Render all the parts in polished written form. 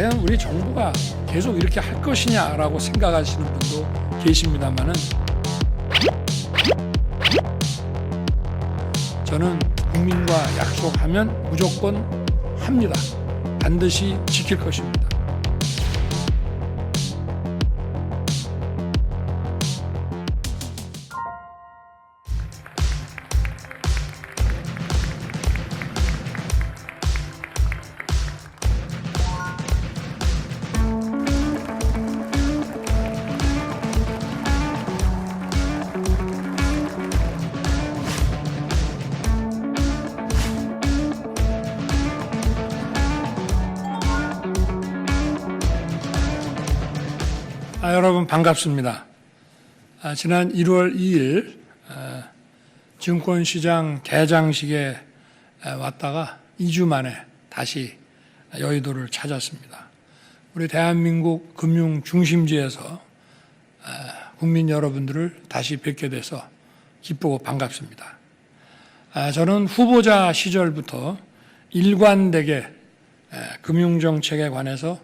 과연 우리 정부가 계속 이렇게 할 것이냐라고 생각하시는 분도 계십니다만은 저는 국민과 약속하면 무조건 합니다. 반드시 지킬 것입니다. 여러분 반갑습니다. 지난 1월 2일 증권시장 개장식에 왔다가 2주 만에 다시 여의도를 찾았습니다. 우리 대한민국 금융 중심지에서 국민 여러분들을 다시 뵙게 돼서 기쁘고 반갑습니다. 저는 후보자 시절부터 일관되게 금융정책에 관해서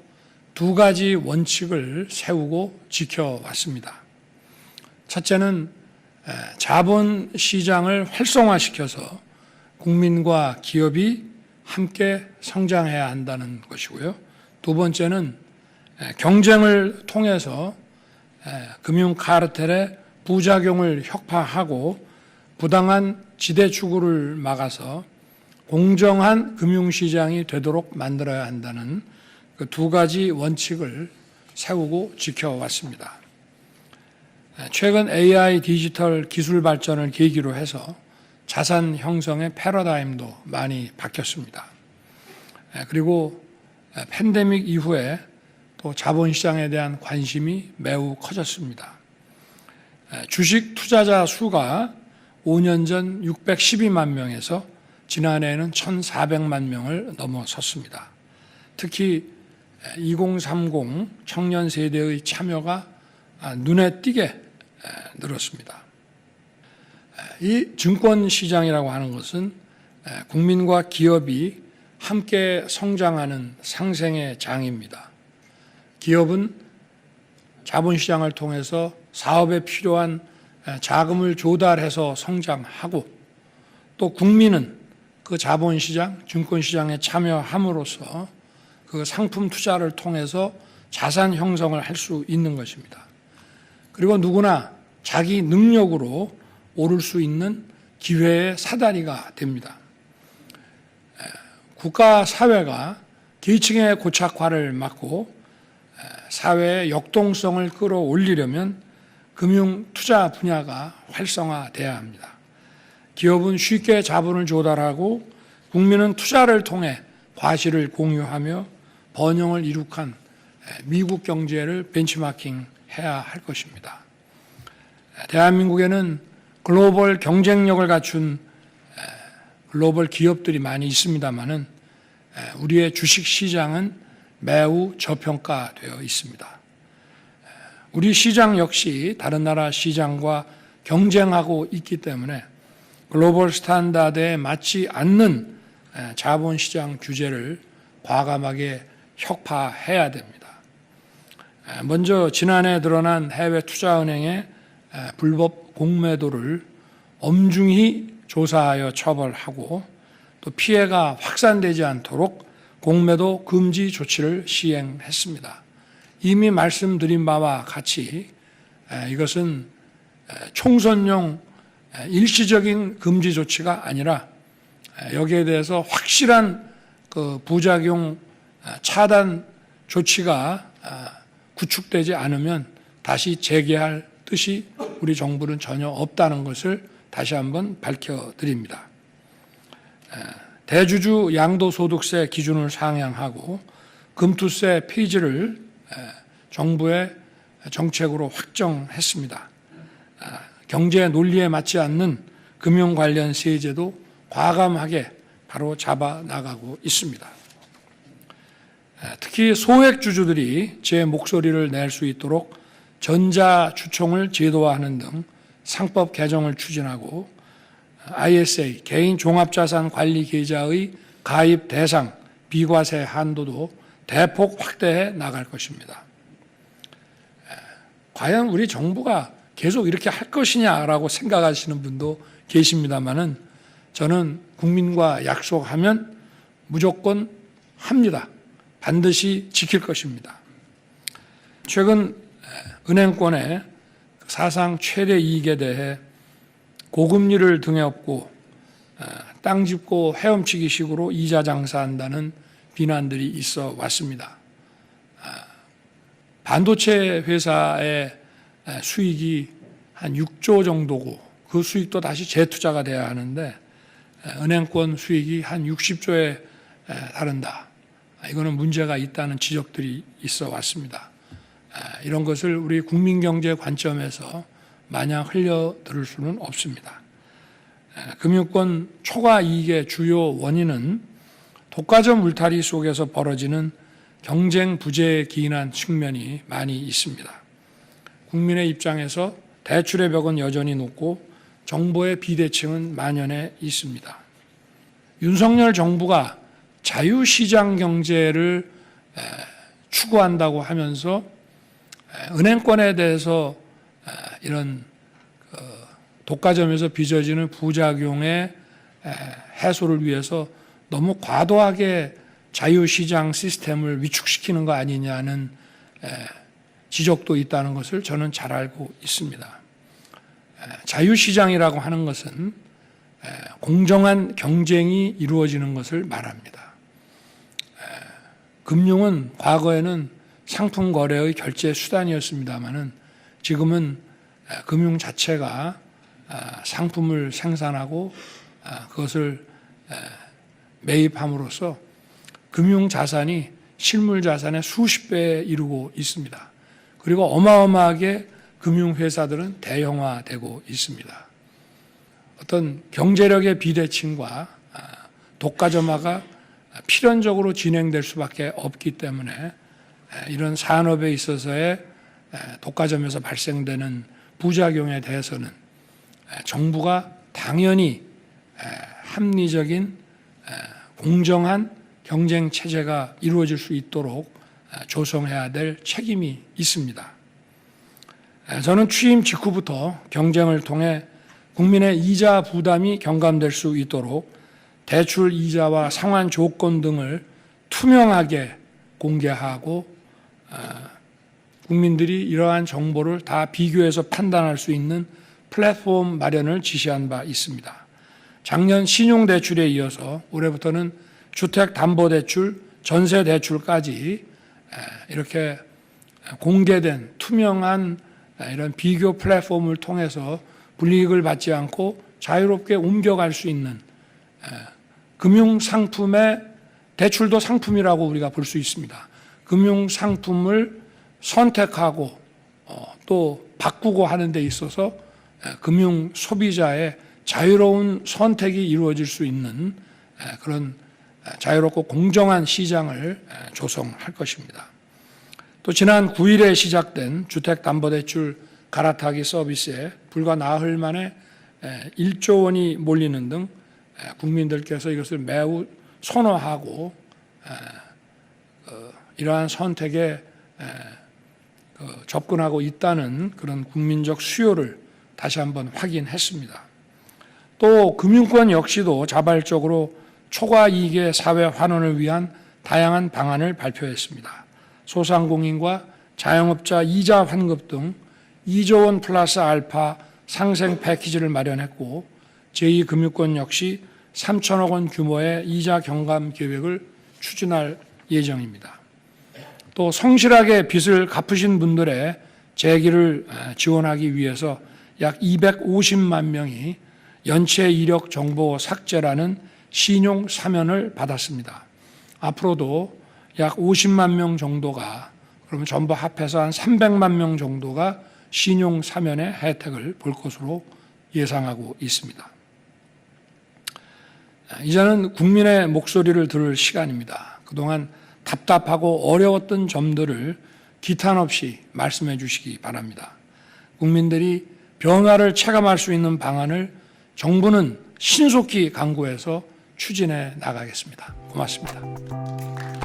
두 가지 원칙을 세우고 지켜왔습니다. 첫째는 자본시장을 활성화시켜서 국민과 기업이 함께 성장해야 한다는 것이고요. 두 번째는 경쟁을 통해서 금융 카르텔의 부작용을 혁파하고 부당한 지대 추구를 막아서 공정한 금융시장이 되도록 만들어야 한다는 그 두 가지 원칙을 세우고 지켜왔습니다. 최근 AI 디지털 기술 발전을 계기로 해서 자산 형성의 패러다임도 많이 바뀌었습니다. 그리고 팬데믹 이후에 또 자본시장에 대한 관심이 매우 커졌습니다. 주식 투자자 수가 5년 전 612만 명에서 지난해에는 1,400만 명을 넘어섰습니다. 특히 2030 청년 세대의 참여가 눈에 띄게 늘었습니다. 이 증권시장이라고 하는 것은 국민과 기업이 함께 성장하는 상생의 장입니다. 기업은 자본시장을 통해서 사업에 필요한 자금을 조달해서 성장하고 또 국민은 그 자본시장, 증권시장에 참여함으로써 그 상품 투자를 통해서 자산 형성을 할 수 있는 것입니다. 그리고 누구나 자기 능력으로 오를 수 있는 기회의 사다리가 됩니다. 국가 사회가 계층의 고착화를 막고 사회의 역동성을 끌어올리려면 금융 투자 분야가 활성화돼야 합니다. 기업은 쉽게 자본을 조달하고 국민은 투자를 통해 과실을 공유하며 번영을 이룩한 미국 경제를 벤치마킹 해야 할 것입니다. 대한민국에는 글로벌 경쟁력을 갖춘 글로벌 기업들이 많이 있습니다만은 우리의 주식 시장은 매우 저평가되어 있습니다. 우리 시장 역시 다른 나라 시장과 경쟁하고 있기 때문에 글로벌 스탠다드에 맞지 않는 자본시장 규제를 과감하게 혁파해야 됩니다. 먼저 지난해 드러난 해외 투자은행의 불법 공매도를 엄중히 조사하여 처벌하고 또 피해가 확산되지 않도록 공매도 금지 조치를 시행했습니다. 이미 말씀드린 바와 같이 이것은 총선용 일시적인 금지 조치가 아니라 여기에 대해서 확실한 그 부작용 차단 조치가 구축되지 않으면 다시 재개할 뜻이 우리 정부는 전혀 없다는 것을 다시 한번 밝혀드립니다. 대주주 양도소득세 기준을 상향하고 금투세 폐지를 정부의 정책으로 확정했습니다. 경제 논리에 맞지 않는 금융 관련 세제도 과감하게 바로 잡아 나가고 있습니다. 특히 소액주주들이 제 목소리를 낼 수 있도록 전자주총을 제도화하는 등 상법 개정을 추진하고 ISA 개인 종합자산 관리 계좌의 가입 대상 비과세 한도도 대폭 확대해 나갈 것입니다. 과연 우리 정부가 계속 이렇게 할 것이냐라고 생각하시는 분도 계십니다만은 저는 국민과 약속하면 무조건 합니다. 반드시 지킬 것입니다. 최근 은행권의 사상 최대 이익에 대해 고금리를 등에 업고 땅 짚고 헤엄치기 식으로 이자 장사한다는 비난들이 있어 왔습니다. 반도체 회사의 수익이 한 6조 정도고 그 수익도 다시 재투자가 돼야 하는데 은행권 수익이 한 60조에 다른다. 이거는 문제가 있다는 지적들이 있어 왔습니다. 이런 것을 우리 국민경제 관점에서 마냥 흘려들을 수는 없습니다. 금융권 초과 이익의 주요 원인은 독과점 울타리 속에서 벌어지는 경쟁 부재에 기인한 측면이 많이 있습니다. 국민의 입장에서 대출의 벽은 여전히 높고 정보의 비대칭은 만연해 있습니다. 윤석열 정부가 자유시장 경제를 추구한다고 하면서 은행권에 대해서 이런 독과점에서 빚어지는 부작용의 해소를 위해서 너무 과도하게 자유시장 시스템을 위축시키는 거 아니냐는 지적도 있다는 것을 저는 잘 알고 있습니다. 자유시장이라고 하는 것은 공정한 경쟁이 이루어지는 것을 말합니다. 금융은 과거에는 상품 거래의 결제 수단이었습니다마는 지금은 금융 자체가 상품을 생산하고 그것을 매입함으로써 금융 자산이 실물 자산의 수십 배에 이르고 있습니다. 그리고 어마어마하게 금융 회사들은 대형화되고 있습니다. 어떤 경제력의 비대칭과 독과점화가 필연적으로 진행될 수밖에 없기 때문에 이런 산업에 있어서의 독과점에서 발생되는 부작용에 대해서는 정부가 당연히 합리적인 공정한 경쟁 체제가 이루어질 수 있도록 조성해야 될 책임이 있습니다. 저는 취임 직후부터 경쟁을 통해 국민의 이자 부담이 경감될 수 있도록 대출 이자와 상환 조건 등을 투명하게 공개하고 국민들이 이러한 정보를 다 비교해서 판단할 수 있는 플랫폼 마련을 지시한 바 있습니다. 작년 신용대출에 이어서 올해부터는 주택담보대출, 전세대출까지 이렇게 공개된 투명한 이런 비교 플랫폼을 통해서 불이익을 받지 않고 자유롭게 옮겨갈 수 있는 금융상품의 대출도 상품이라고 우리가 볼 수 있습니다. 금융상품을 선택하고 또 바꾸고 하는 데 있어서 금융 소비자의 자유로운 선택이 이루어질 수 있는 그런 자유롭고 공정한 시장을 조성할 것입니다. 또 지난 9일에 시작된 주택담보대출 갈아타기 서비스에 불과 나흘 만에 1조 원이 몰리는 등 국민들께서 이것을 매우 선호하고 이러한 선택에 접근하고 있다는 그런 국민적 수요를 다시 한번 확인했습니다. 또 금융권 역시도 자발적으로 초과 이익의 사회 환원을 위한 다양한 방안을 발표했습니다. 소상공인과 자영업자 이자 환급 등 2조 원 플러스 알파 상생 패키지를 마련했고 제2금융권 역시 3천억 원 규모의 이자 경감 계획을 추진할 예정입니다. 또 성실하게 빚을 갚으신 분들의 재기를 지원하기 위해서 약 250만 명이 연체 이력 정보 삭제라는 신용 사면을 받았습니다. 앞으로도 약 50만 명 정도가 그러면 전부 합해서 한 300만 명 정도가 신용 사면의 혜택을 볼 것으로 예상하고 있습니다. 이제는 국민의 목소리를 들을 시간입니다. 그동안 답답하고 어려웠던 점들을 기탄 없이 말씀해 주시기 바랍니다. 국민들이 변화를 체감할 수 있는 방안을 정부는 신속히 강구해서 추진해 나가겠습니다. 고맙습니다.